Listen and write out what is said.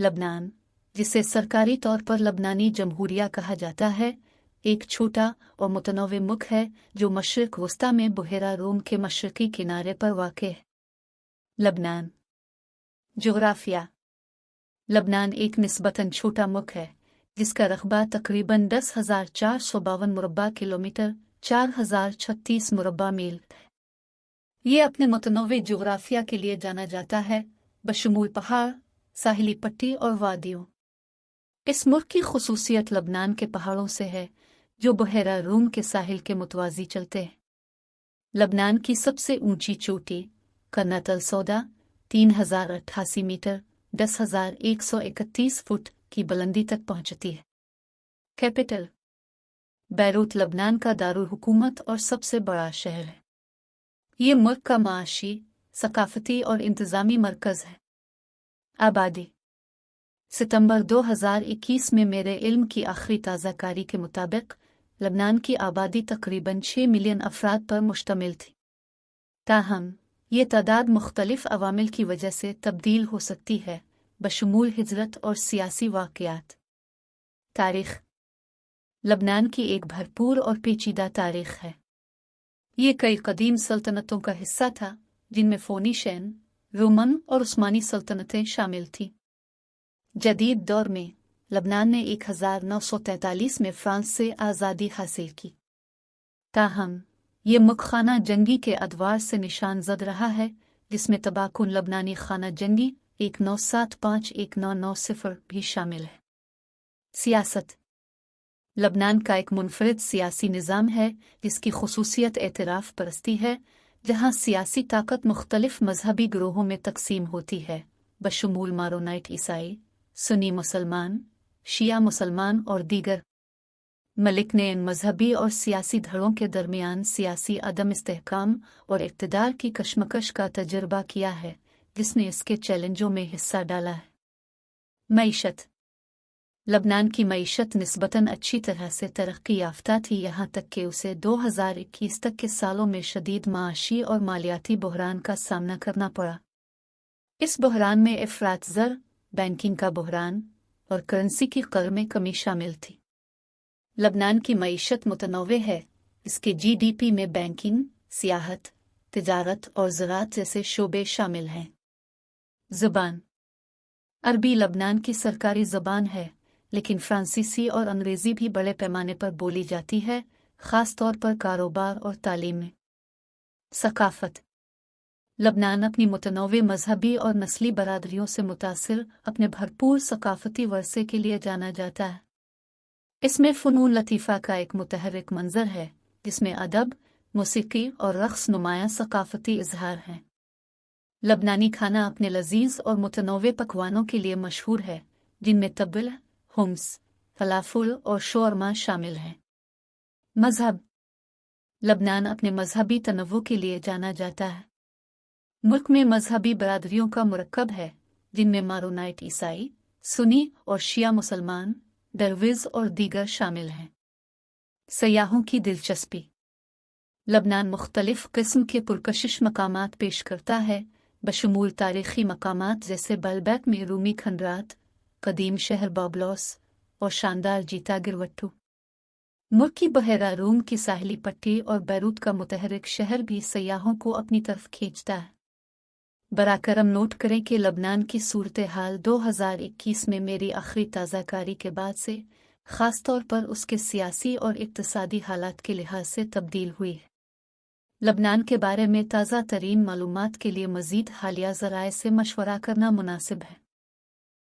लबनान, जिसे सरकारी तौर पर लबनानी जमहूरिया कहा जाता है, एक छोटा और मुतनव्वे मुल्क है जो मशरिक वस्ता में बहरा रूम के मशरकी किनारे पर वाक़ है। लबनान। जोग्राफिया। लबनान एक निस्बतन छोटा मुल्क है जिसका रकबा तकरीबन 10,452 मुरब्बा किलोमीटर 4,036 मुरब्बा मील है। ये अपने मुतनव्वे जोग्राफिया के लिए जाना जाता है, बशमूल पहाड़, साहिली पट्टी और वादियों। इस मुल्क की खुसूसियत लबनान के पहाड़ों से है जो बहरा रूम के साहिल के मुतवाज़ी चलते हैं। लबनान की सबसे ऊंची चोटी कर्नतल सौदा 3,088 मीटर 10,131 फुट की बुलंदी तक पहुंचती है। कैपिटल बैरूत लबनान का दारुल हुकूमत और सबसे बड़ा शहर है। ये मुल्क का माशी, सकाफती और इंतज़ामी मरकज़ है। आबादी सितंबर 2021 में मेरे इल्म की आखिरी ताज़ा कारी के मुताबिक लबनान की आबादी तकरीबन 6 मिलियन अफराद पर मुश्तमिल थी। ताहम ये तादाद मुख्तलिफ अवामिल की वजह से तब्दील हो सकती है, बशमूल हिजरत और सियासी वाक़यात। तारीख़ लबनान की एक भरपूर और पेचीदा तारीख़ है। ये कई कदीम सल्तनतों का हिस्सा था जिनमें फोनीशियन, रोमन और उस्मानी सल्तनतें शामिल थीं। जदीद दौर में लबनान ने 1943 में फ्रांस से आज़ादी हासिल की। ताहम ये मुल्क खाना जंगी के अदवार से निशान ज़द रहा है, जिसमें तबाकुन लबनानी खाना जंगी 1975-1990 भी शामिल है। सियासत लबनान का एक मुनफरिद सियासी निज़ाम है जिसकी खुसूसियत एतराफ़ परस्ती है, जहाँ सियासी ताकत मुख्तलिफ मजहबी ग्रोहों में तकसीम होती है, बशमूल मारोनाइट ईसाई, सुन्नी मुसलमान, शिया मुसलमान और दीगर। मलिक ने इन मजहबी और सियासी धड़ों के दरमियान सियासी अदम इस्तेहकाम और इक़्तिदार की कशमकश का तजर्बा किया है, जिसने इसके चैलेंजों में हिस्सा डाला है। मईशत लबनान की मईशत निस्बतन अच्छी तरह से तरक्की याफ्ता थी, यहाँ तक कि उसे 2021 तक के सालों में शदीद माशी और मालियाती बहरान का सामना करना पड़ा। इस बहरान में इफ़रात ज़र, बैंकिंग का बहरान और करेंसी की क़दर में कमी शामिल थी। लबनान की मईशत मुतनव्वे है, इसके GDP में बैंकिंग, सियाहत, तिजारत और ज़राअत जैसे शोबे शामिल हैं। ज़बान अरबी लबनान की सरकारी ज़बान है, लेकिन फ्रांसीसी और अंग्रेज़ी भी बड़े पैमाने पर बोली जाती है, ख़ास तौर पर कारोबार और तालीम में। सकाफ़त लबनान अपनी मुतनव्वे मजहबी और नस्ली बरादरियों से मुतासिर अपने भरपूर सकाफ़ती वर्से के लिए जाना जाता है। इसमें फ़नून लतीफ़ा का एक मुतहर्रिक मंज़र है, जिसमें अदब, मौसीकी और रक़्स नुमायाँ सकाफ़ती इज़हार हैं। लबनानी खाना अपने लज़ीज़ और मुतनव्वे पकवानों के लिए मशहूर है, जिनमें तबिल, हुम्स, फलाफुल और शोरमा शामिल हैं। मज़हब लबनान अपने मजहबी तनव्वुर के लिए जाना जाता है। मुल्क में मजहबी बरादरियों का मुरक्कब है, जिनमें मारोनाइट ईसाई, सुन्नी और शिया मुसलमान, दरविज़ और दीगर शामिल हैं। सयाहों की दिलचस्पी लबनान मुख्तलिफ किस्म के पुरकशिश मकामात पेश करता है, बशमूल तारीख़ी मकामात जैसे बलबैक में रूमी खंडरात, कदीम शहर बाबलोस और शानदार जीता गिरवट्टू। मुल्क की बहरा रूम की साहिली पट्टी और बैरूत का मुतहर्रिक शहर भी सयाहों को अपनी तरफ खींचता है। बराकरम नोट करें कि लबनान की सूरत हाल 2021 में मेरी आखिरी ताज़ा कारी के बाद से ख़ास तौर पर उसके सियासी और इक़्तिसादी हालात के लिहाज से तब्दील हुई है। लबनान के बारे में ताज़ा तरीन मालूमात के लिए मज़ीद हालिया ज़राए से मशवरा करना मुनासिब है।